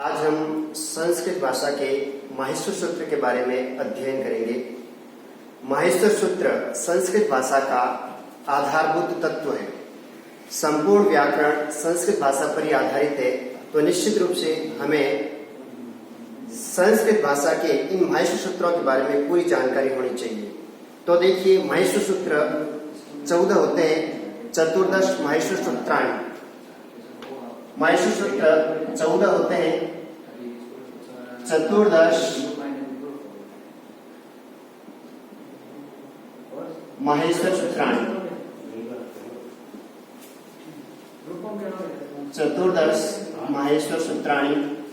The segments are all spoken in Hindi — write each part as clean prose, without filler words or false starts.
आज हम संस्कृत भाषा के माहेश्वर सूत्र के बारे में अध्ययन करेंगे। माहेश्वर सूत्र संस्कृत भाषा का आधारभूत तत्व है। संपूर्ण व्याकरण संस्कृत भाषा पर ही आधारित है, तो निश्चित रूप से हमें संस्कृत भाषा के इन माहेश्वर सूत्रों के बारे में पूरी जानकारी होनी चाहिए। तो देखिए, माहेश्वर सूत्र 14 होते हैं। चतुर्दश माहेश्वर सूत्राणि। माहेश्वर सूत्र 14 होते हैं। चतुर्दश माहेश्वर सूत्राणि। चतुर्दश माहेश्वर सूत्राणि।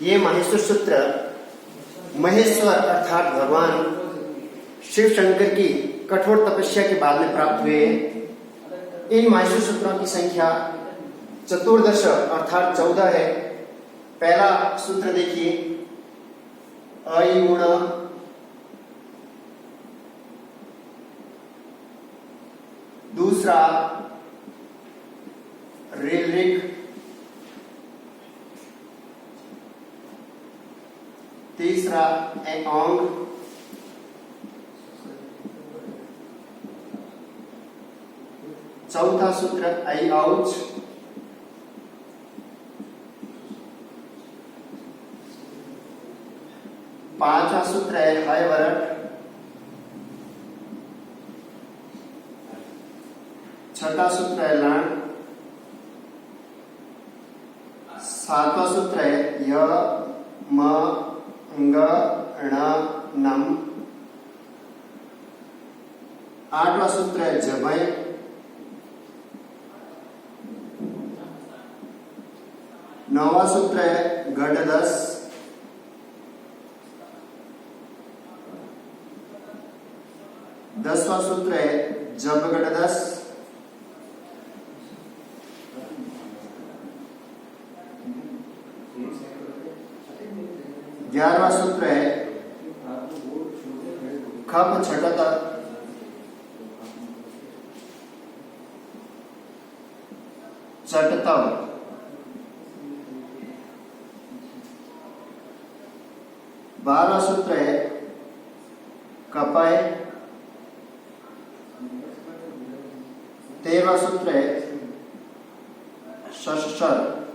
ये माहेश्वर सूत्र महेश्वर अर्थात भगवान शिव शंकर की कठोर तपस्या के बाद में प्राप्त हुए। इन माहेश्वर सूत्रों की संख्या चतुर्दश अर्थात 14 है। पहला सूत्र देखिए, अयुण। दूसरा ऋलिक। तीसरा एओंग। चौथा सूत्र ऐऔच। पांचवा सूत्र है हयवरट। छठा सूत्र है लण। सातवां सूत्र है य म ङ ण नम। आठवां सूत्र है जभय। नौवां सूत्र है गढ़दस। 10वां सूत्र है जबगढ़दस। 11वां सूत्र है खप छटत। 12वां सूत्र है कपय। 13वां सूत्र है शशर।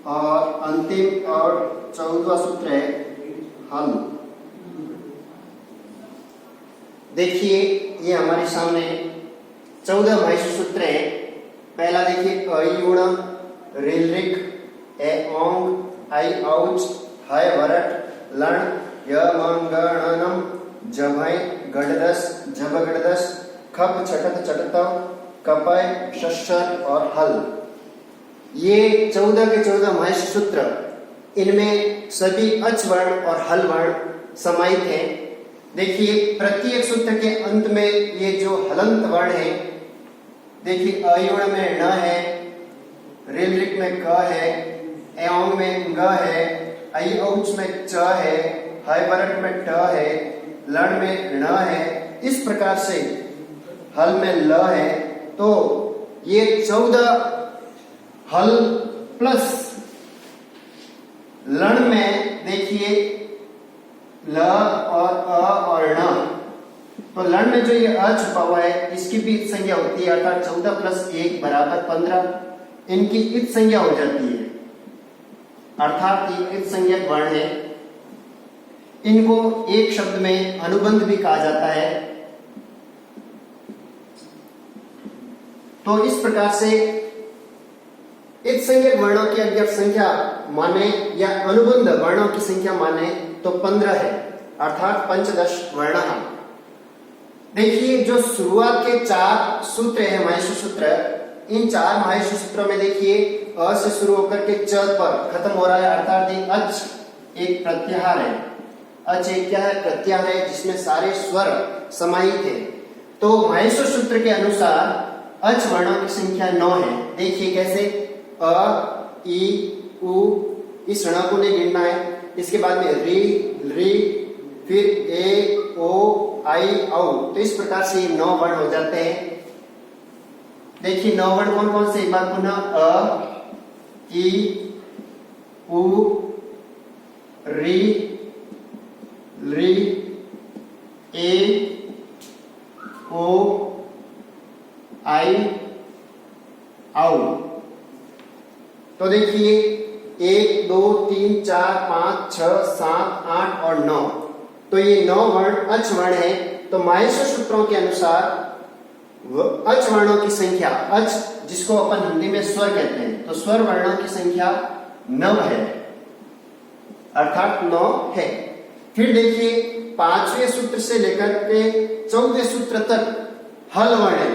और अंतिम और 14वां सूत्र है हल। देखिए, ये हमारे सामने 14 माहेश्वर सूत्र हैं। पहला देखिए, अयुण, ऋलिक, एओंग, ऐऔच, हयवरट, लण, यमंगणनम, जभय, गढ़दस, जबगढ़दस, खप छटत चटतव, कपय, शशर और हल। ये 14 के 14 माहेश्वर सूत्र, इनमें सभी अच वर्ण और हल वर्ण समाहित हैं। देखिए, प्रत्येक सूत्र के अंत में ये जो हलंत वर्ण है, देखिए अयुण में ण है, ऋलिक में क है, एओंग में ग है, ऐऔच में च है, हयवरट में ट है, लण में ण है। इस प्रकार से हल में ल है। तो ये 14 हल प्लस लण में देखिए ल और अ और ण। तो लण में जो ये अ छुपा हुआ है, इसकी भी इत संज्ञा होती है, अर्थात 14 प्लस 1 बराबर 15। इनकी इत संज्ञा हो जाती है, अर्थात ये इत संज्ञक वर्ण है। इनको एक शब्द में अनुबंध भी कहा जाता है। तो इस प्रकार से इत संज्ञक वर्णों की अगर संख्या माने या अनुबंध वर्णों की संख्या माने तो 15 है, अर्थात पंचदश वर्ण। देखिए, जो शुरुआत के 4 सूत्र हैं माहेश्वर सूत्र, इन 4 माहेश्वर सूत्रों में देखिए अ से शुरू होकर के च पर खत्म हो रहा है, अर्थात ये अच एक प्रत्याहार है। अच एक क्या है? प्रत्याहार है, जिसमें सारे स्वर समाहित है। तो माहेश्वर सूत्र के अनुसार अच वर्णों की संख्या 9 है। देखिए कैसे, अ, ई, उ, इस ऋण को नहीं गिनना है। इसके बाद में री, री, फिर ए, ओ, आई, औ। तो इस प्रकार से 9 वर्ण हो जाते हैं। देखिए 9 वर्ण कौन कौन से, एक बार पुनः अ, ई, उ, री, री, ए, ओ, आई, आउ। तो देखिए 1 2 3 4 5 6 7 8 और 9, तो ये 9 वर्ण अच वर्ण है। तो माहेश्वर सूत्रों के अनुसार अच वर्णों की संख्या, अच जिसको अपन हिंदी में स्वर कहते हैं, तो स्वर वर्णों की संख्या 9 है, अर्थात 9 है। फिर देखिए 5वें सूत्र से लेकर के 14वें सूत्र तक हल वर्ण है,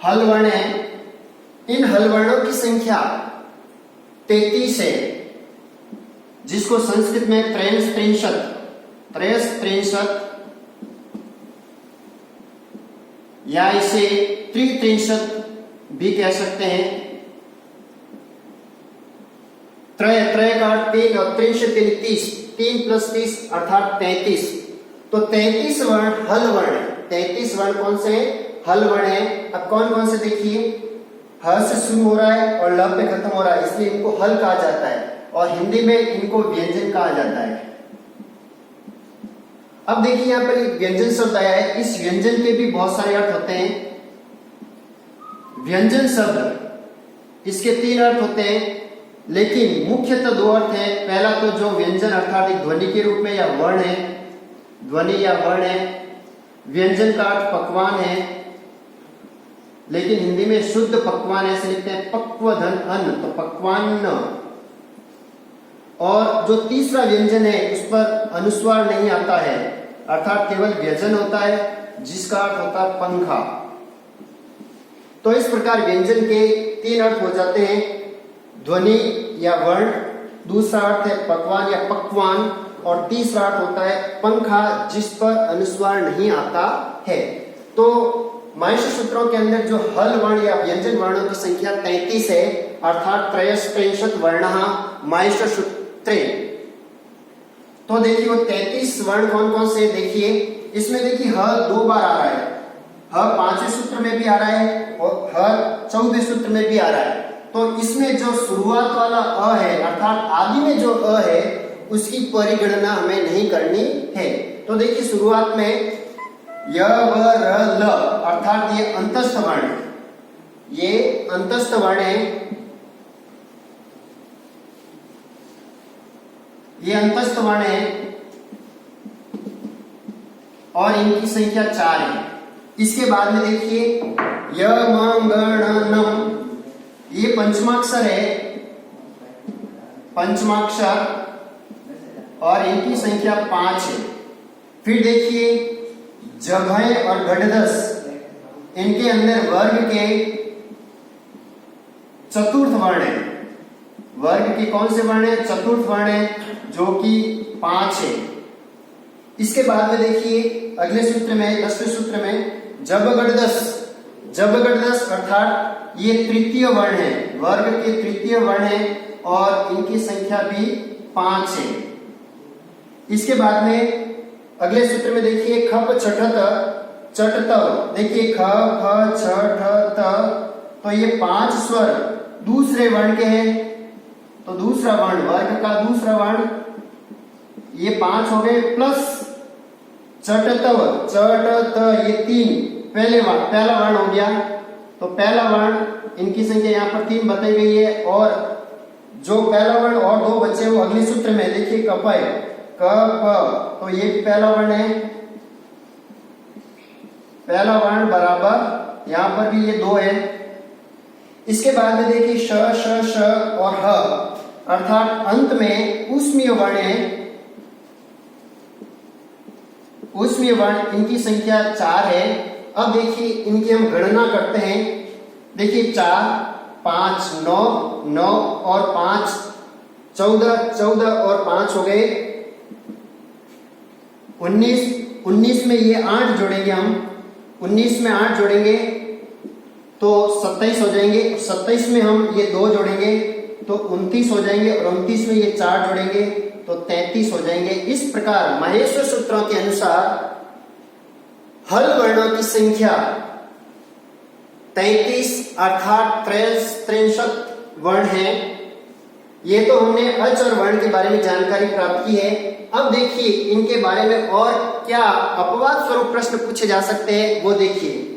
हल वर्ण है। इन हल वर्णों की संख्या 33 है, जिसको संस्कृत में त्रयस्त्रिंशत् या इसे त्रित्रिंशत् भी कह सकते हैं। त्रय का 3 और त्रिंशत् 30, 3 + 30 अर्थात 33। तो 33 वर्ण हल वर्ण है। 33 वर्ण कौन से हल वर्ण है? अब कौन कौन से देखिए, ह से शुरू हो रहा है और ल पे खत्म हो रहा है, इसलिए इनको हल कहा जाता है और हिंदी में इनको व्यंजन कहा जाता है। अब देखिए यहाँ पर एक व्यंजन शब्द आया है, इस व्यंजन के भी बहुत सारे अर्थ होते हैं। व्यंजन शब्द इसके 3 अर्थ होते हैं, लेकिन मुख्यतः 2 अर्थ है। पहला तो जो व्यंजन अर्थात एक ध्वनि के रूप में या वर्ण है, ध्वनि या वर्ण है। व्यंजन का अर्थ पकवान है, लेकिन हिंदी में शुद्ध पकवान ऐसे लिखते हैं, पक्वधन अन्न, तो पकवान। और जो तीसरा व्यंजन है उस पर अनुस्वार नहीं आता है, अर्थात केवल व्यंजन होता है जिसका अर्थ होता है पंखा। तो इस प्रकार व्यंजन के 3 अर्थ हो जाते हैं, ध्वनि या वर्ण, दूसरा अर्थ है पकवान या पकवान, और तीसरा अर्थ होता है पंखा जिस पर अनुस्वार नहीं आता है। तो माहेश्वर सूत्रों के अंदर जो हल वर्ण या व्यंजन वर्णों की संख्या 33 है, अर्थात त्रयस्त्रिंशत् वर्णः माहेश्वर सूत्रे। तो देखिए वो 33 वर्ण कौन कौन से, देखिए इसमें देखिए ह 2 बार आ रहा है, ह 5वें सूत्र में भी आ रहा है और ह 14वें सूत्र में भी आ रहा है। तो इसमें जो शुरुआत वाला अ है, अर्थात आदि में जो अ है, उसकी परिगणना हमें नहीं करनी है। तो देखिए शुरुआत में य व र ल, अर्थात ये अंतस्थ वर्ण है, ये अंतस्थ वर्ण है, ये अंतस्थ वर्ण है और इनकी संख्या 4 है। इसके बाद में देखिए य म ग ण न, ये पंचमाक्षर है, पंचमाक्षर, और इनकी संख्या 5 है। फिर देखिए जभय और गढ़दस, इनके अंदर वर्ग के चतुर्थ वर्ण है। वर्ग के कौन से वर्ण है? चतुर्थ वर्ण है, जो कि 5 है। इसके बाद में देखिए अगले सूत्र में, 10वें सूत्र में जबगढ़दस, जबगढ़दस अर्थात ये तृतीय वर्ण है, वर्ग के तृतीय वर्ण है और इनकी संख्या भी 5 है। इसके बाद में अगले सूत्र में देखिए खप छठत चटतव, देखिए ख फ छ ठ त, तो ये 5 स्वर दूसरे वर्ण के हैं। तो दूसरा वर्ण, वर्ग का दूसरा वर्ण, ये 5 हो गए, प्लस चटतव चट त, ये 3 पहला वर्ण हो गया। तो पहला वर्ण, इनकी संख्या यहाँ पर 3 बताई गई है, और जो पहला वर्ण और 2 बचे वो अगले सूत्र में देखिए कपय क प, तो ये पहला वर्ण है, पहला वर्ण बराबर यहां पर भी ये 2 है। इसके बाद में देखिए श श श और ह, अर्थात अंत में ऊष्मीय वर्ण है, ऊष्मीय वर्ण, इनकी संख्या 4 है। अब देखिए इनकी हम गणना करते हैं। देखिए 4 5 9 9 और 5 14, 14 और 5 हो गए 19, 19 में ये 8 जोड़ेंगे हम, 19 में 8 जोड़ेंगे तो 27 हो जाएंगे, 27 में हम ये 2 जोड़ेंगे तो 29 हो जाएंगे, और 29 में ये 4 जोड़ेंगे तो 33 हो जाएंगे। इस प्रकार माहेश्वर सूत्रों के अनुसार हल वर्णों की संख्या 33 अर्थात 63 वर्ण हैं। ये तो हमने अच और वर्ण के बारे में जानकारी प्राप्त की है। अब देखिए इनके बारे में और क्या अपवाद स्वरूप प्रश्न पूछे जा सकते हैं वो देखिए।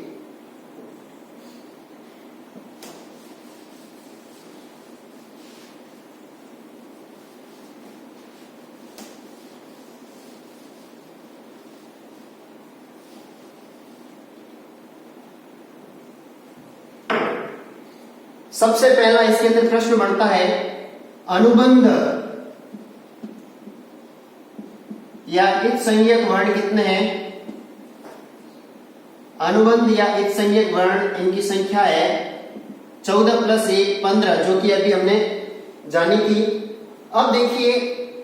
सबसे पहला इसके अंदर प्रश्न बनता है, अनुबंध या इत संज्ञक वर्ण कितने हैं? अनुबंध या इत संज्ञक वर्ण इनकी संख्या है 14 + 1 15, जो कि अभी हमने जानी थी। अब देखिए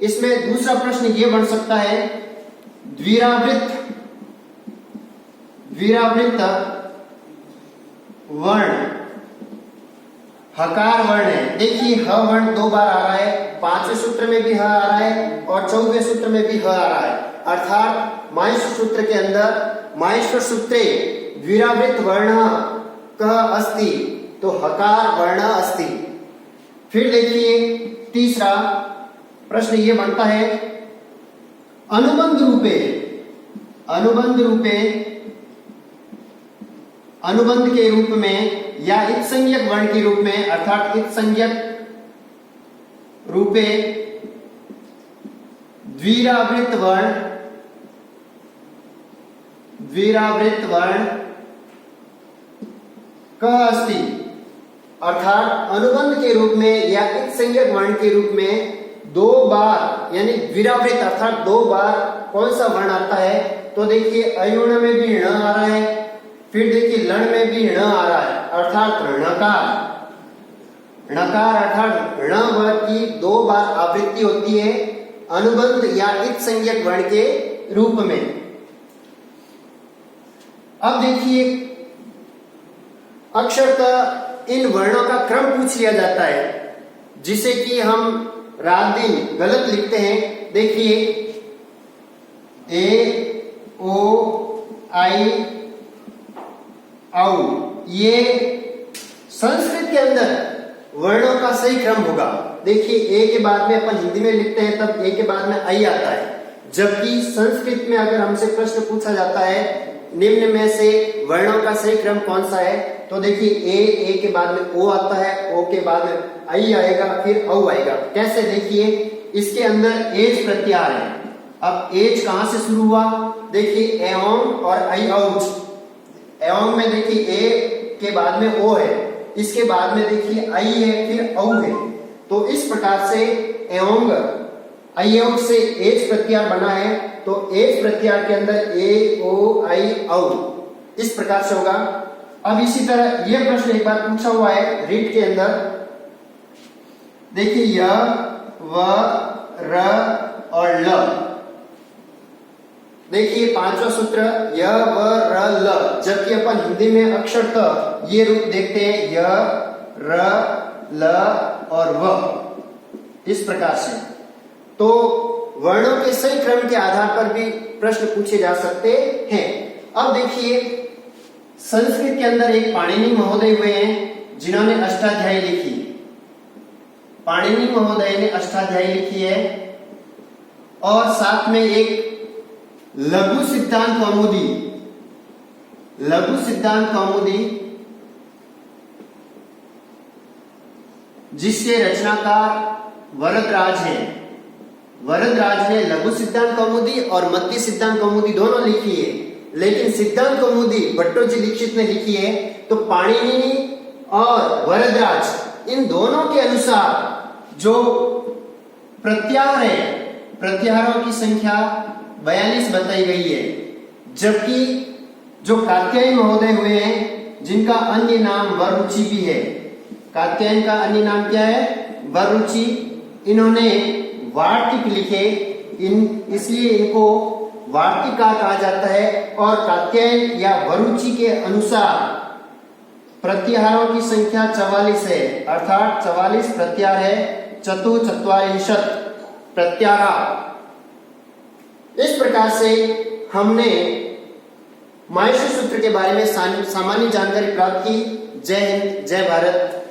इसमें दूसरा प्रश्न ये बन सकता है, द्विरावृत्त वर्ण हकार वर्ण है। देखिए ह वर्ण 2 बार आ रहा है, 5वें सूत्र में भी ह आ रहा है और 14वें सूत्र में भी ह आ रहा है। अर्थात माहेश्वर सूत्र के अंदर माहेश्वर सूत्रे द्विरावृत्त वर्ण कः अस्ति, तो हकार वर्ण अस्ति। फिर देखिए तीसरा प्रश्न ये बनता है, अनुबंध के रूप में या इत संज्ञक वर्ण के रूप में, अर्थात इत संज्ञक रूपे द्विरावृत्त वर्ण कः अस्ति, अर्थात अनुबंध के रूप में या इत संज्ञक वर्ण के रूप में 2 बार यानी द्विरावृत्त अर्थात 2 बार कौन सा वर्ण आता है? तो देखिए अयुण में भी ण आ रहा है, फिर देखिए लण में भी ण आ रहा है, अर्थात णकार अर्थात ण वर्ग की 2 बार आवृत्ति होती है अनुबंध या इत संज्ञक वर्ण के रूप में। अब देखिए अक्षरतः इन वर्णों का क्रम पूछ लिया जाता है, जिसे कि हम रात दिन गलत लिखते हैं। देखिए ए ओ आई औ, ये संस्कृत के अंदर वर्णों का सही क्रम होगा। देखिए ए के बाद में अपन हिंदी में लिखते हैं तब ए के बाद में आई आता है, जबकि संस्कृत में अगर हमसे प्रश्न पूछा जाता है निम्न में से वर्णों का सही क्रम कौन सा है, तो देखिए ए के बाद में ओ आता है, ओ के बाद में आई आएगा, फिर औ आएगा। कैसे? देखिए इसके अंदर एज प्रत्यार है। अब एज कहां से शुरू हुआ? देखिए एओंग और आई औच। एओंग में देखिए ए के बाद में ओ है, इसके बाद में देखिए आई है, फिर औ है। तो इस प्रकार से एओंग अयोग से एज प्रत्यार बना है, तो एज प्रत्यार के अंदर ए ओ आई औ इस प्रकार से होगा। अब इसी तरह यह प्रश्न एक बार पूछा हुआ है रीट के अंदर, देखिए य व र और ल। देखिए 5वां सूत्र य व र ल, जबकि अपन हिंदी में अक्षरतः ये रूप देखते हैं य र ल और व, इस प्रकार से। तो वर्णों के सही क्रम के आधार पर भी प्रश्न पूछे जा सकते हैं। अब देखिए संस्कृत के अंदर एक पाणिनि महोदय हुए हैं जिन्होंने अष्टाध्यायी लिखी। पाणिनि महोदय ने अष्टाध्यायी लिखी है और साथ में एक लघु सिद्धांत कौमुदी जिसके रचनाकार वरदराज हैं। वरदराज ने लघु सिद्धांत कौमुदी और मत्ती सिद्धांत कौमुदी दोनों लिखी है, लेकिन सिद्धांत कौमुदी भट्टोजी दीक्षित ने लिखी है। तो पाणिनि और वरदराज इन दोनों के अनुसार जो प्रत्याहार है, प्रत्याहारों की संख्या 42 बताई गई है, जबकि जो कात्यायन महोदय हुए हैं जिनका अन्य नाम वररुचि भी है, कात्यायन का अन्य नाम क्या है? वररुचि। इन्होंने वार्तिक लिखे, इसलिए इनको वार्तिकार कहा जाता है। और कात्यायन या वरुचि के अनुसार प्रत्याहारों की संख्या 44 है, अर्थात 44 प्रत्याहार है, चतुश्चत्वारिंशत् प्रत्याहारा। इस प्रकार से हमने माहेश्वर सूत्र के बारे में सामान्य जानकारी प्राप्त की। जय हिंद, जय भारत।